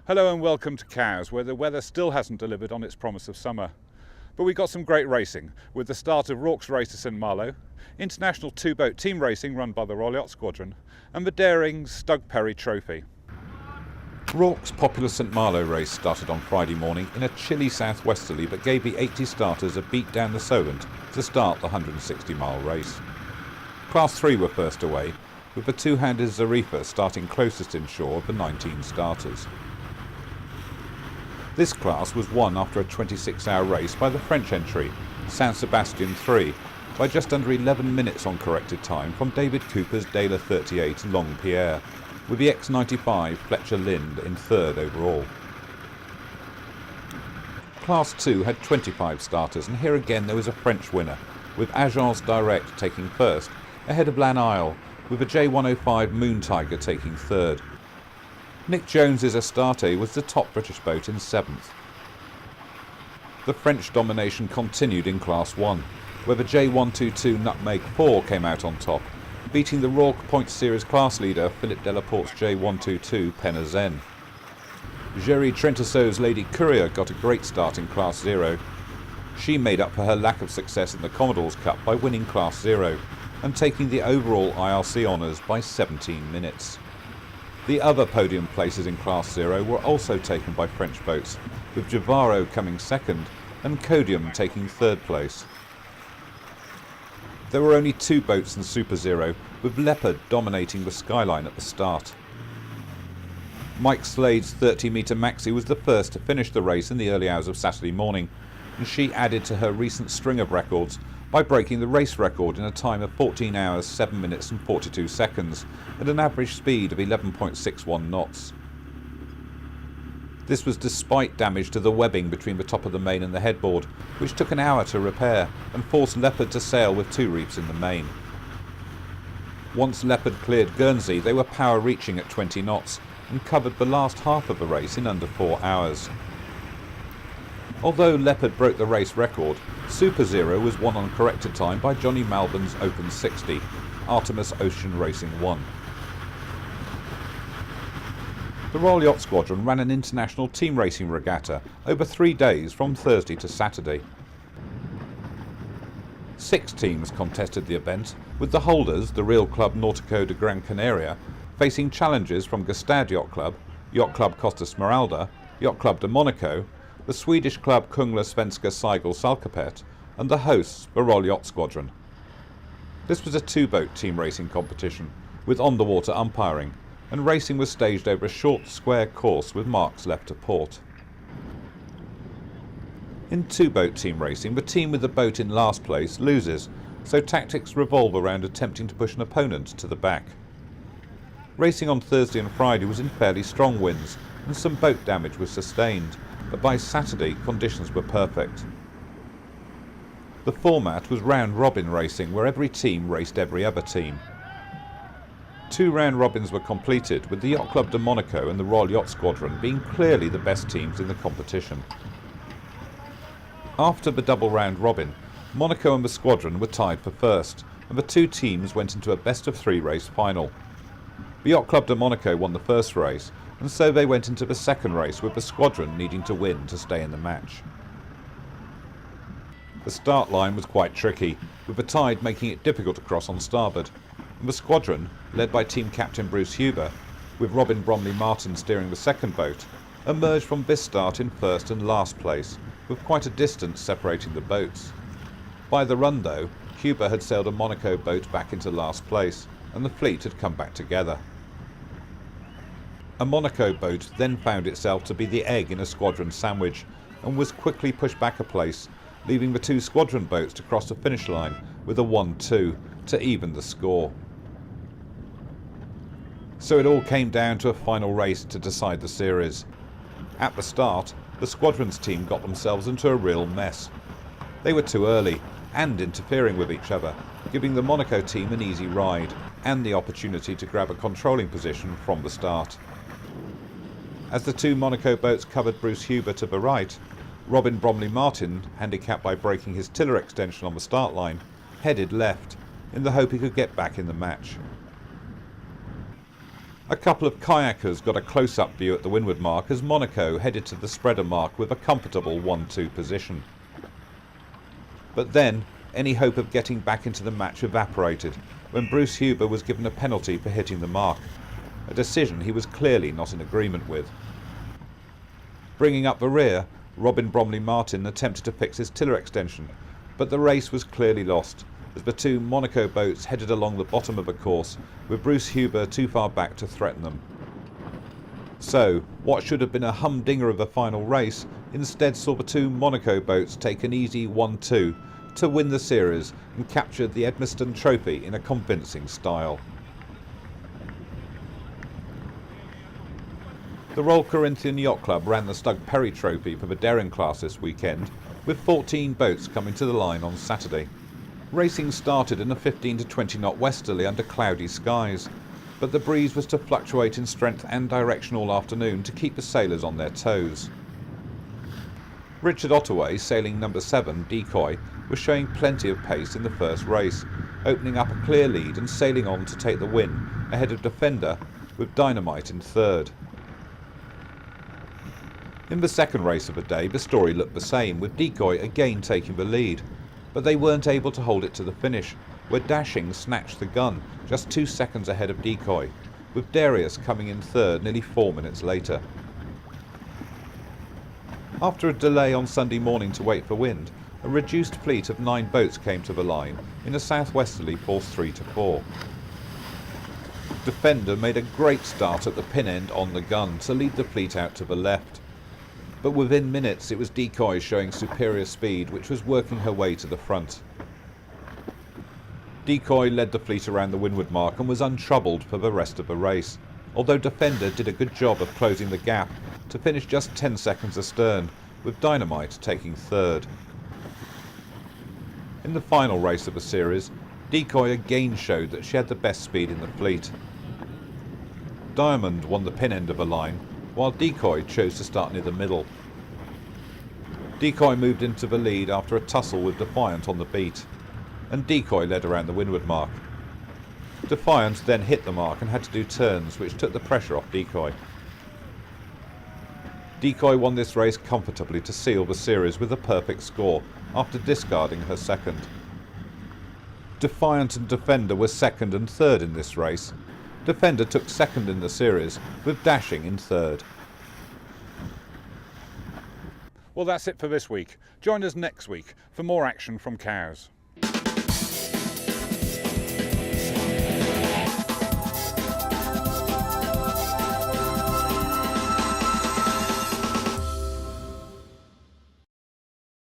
Hello and welcome to Cowes, where the weather still hasn't delivered on its promise of summer. But we got some great racing, with the start of RORC's race to St Malo, international two-boat team racing run by the Royal Yacht Squadron, and the daring Stug Perry Trophy. RORC's popular St Malo race started on Friday morning in a chilly southwesterly but gave the 80 starters a beat down the Solent to start the 160-mile race. Class 3 were first away, with the two-handed Zarifa starting closest inshore of the 19 starters. This class was won after a 26-hour race by the French entry, Saint Sebastian 3, by just under 11 minutes on corrected time from David Cooper's Dela 38 Long Pierre, with the X95 Fletcher Lind in third overall. Class 2 had 25 starters, and here again there was a French winner, with Agence Direct taking first, ahead of Lan Isle, with the J105 Moon Tiger taking third. Nick Jones's Astarte was the top British boat in 7th. The French domination continued in Class 1, where the J122 Nutmeg 4 came out on top, beating the RORC Points Series class leader Philippe Delaporte's J122 Penazen. Jerry Trentisseau's Lady Courier got a great start in Class 0. She made up for her lack of success in the Commodore's Cup by winning Class 0 and taking the overall IRC honours by 17 minutes. The other podium places in Class 0 were also taken by French boats, with Javaro coming second and Codium taking third place. There were only 2 boats in Super Zero, with Leopard dominating the skyline at the start. Mike Slade's 30-metre Maxi was the first to finish the race in the early hours of Saturday morning, and she added to her recent string of records by breaking the race record in a time of 14 hours, 7 minutes and 42 seconds at an average speed of 11.61 knots. This was despite damage to the webbing between the top of the main and the headboard, which took an hour to repair and forced Leopard to sail with 2 reefs in the main. Once Leopard cleared Guernsey, they were power reaching at 20 knots and covered the last half of the race in under 4 hours. Although Leopard broke the race record, Super Zero was won on corrected time by Johnny Malbon's Open 60, Artemis Ocean Racing 1. The Royal Yacht Squadron ran an international team racing regatta over 3 days from Thursday to Saturday. 6 teams contested the event, with the holders, the Real Club Nautico de Gran Canaria, facing challenges from Gestad Yacht Club Costa Smeralda, Yacht Club de Monaco, the Swedish club Kungla Svenska Seigel Salkapet, and the hosts, the Royal Yacht Squadron. This was a 2-boat team racing competition, with on-the-water umpiring, and racing was staged over a short square course with marks left to port. In 2-boat team racing, the team with the boat in last place loses, so tactics revolve around attempting to push an opponent to the back. Racing on Thursday and Friday was in fairly strong winds, and some boat damage was sustained, but by Saturday conditions were perfect. The format was round-robin racing, where every team raced every other team. 2 round-robins were completed, with the Yacht Club de Monaco and the Royal Yacht Squadron being clearly the best teams in the competition. After the double round-robin, Monaco and the Squadron were tied for first, and the 2 teams went into a best-of-3 race final. The Yacht Club de Monaco won the first race, and so they went into the second race with the Squadron needing to win to stay in the match. The start line was quite tricky, with the tide making it difficult to cross on starboard, and the Squadron, led by team captain Bruce Huber, with Robin Bromley Martin steering the second boat, emerged from this start in first and last place, with quite a distance separating the boats. By the run though, Huber had sailed a Monaco boat back into last place, and the fleet had come back together. A Monaco boat then found itself to be the egg in a Squadron sandwich, and was quickly pushed back a place, leaving the 2 Squadron boats to cross the finish line with a 1-2 to even the score. So it all came down to a final race to decide the series. At the start, the Squadron's team got themselves into a real mess. They were too early, and interfering with each other, giving the Monaco team an easy ride, and the opportunity to grab a controlling position from the start. As the 2 Monaco boats covered Bruce Huber to the right, Robin Bromley Martin, handicapped by breaking his tiller extension on the start line, headed left, in the hope he could get back in the match. A couple of kayakers got a close-up view at the windward mark as Monaco headed to the spreader mark with a comfortable 1-2 position. But then, any hope of getting back into the match evaporated when Bruce Huber was given a penalty for hitting the mark, a decision he was clearly not in agreement with. Bringing up the rear, Robin Bromley Martin attempted to fix his tiller extension, but the race was clearly lost as the two Monaco boats headed along the bottom of the course with Bruce Huber too far back to threaten them. So, what should have been a humdinger of a final race instead saw the two Monaco boats take an easy 1-2 to win the series and capture the Edmiston Trophy in a convincing style. The Royal Corinthian Yacht Club ran the Stug Perry Trophy for the daring class this weekend, with 14 boats coming to the line on Saturday. Racing started in a 15 to 20 knot westerly under cloudy skies, but the breeze was to fluctuate in strength and direction all afternoon to keep the sailors on their toes. Richard Ottaway, sailing number 7, Decoy, was showing plenty of pace in the first race, opening up a clear lead and sailing on to take the win ahead of Defender, with Dynamite in third. In the second race of the day, the story looked the same, with Decoy again taking the lead, but they weren't able to hold it to the finish, where Dashing snatched the gun just 2 seconds ahead of Decoy, with Darius coming in third nearly 4 minutes later. After a delay on Sunday morning to wait for wind, a reduced fleet of 9 boats came to the line in a southwesterly force 3 to 4. Defender made a great start at the pin end on the gun to lead the fleet out to the left, but within minutes it was Decoy showing superior speed which was working her way to the front. Decoy led the fleet around the windward mark and was untroubled for the rest of the race, although Defender did a good job of closing the gap to finish just 10 seconds astern, with Dynamite taking third. In the final race of the series, Decoy again showed that she had the best speed in the fleet. Diamond won the pin end of the line, while Decoy chose to start near the middle. Decoy moved into the lead after a tussle with Defiant on the beat, and Decoy led around the windward mark. Defiant then hit the mark and had to do turns which took the pressure off Decoy. Decoy won this race comfortably to seal the series with a perfect score after discarding her second. Defiant and Defender were second and third in this race. Defender took second in the series, with Dashing in third. Well, that's it for this week. Join us next week for more action from Cowes.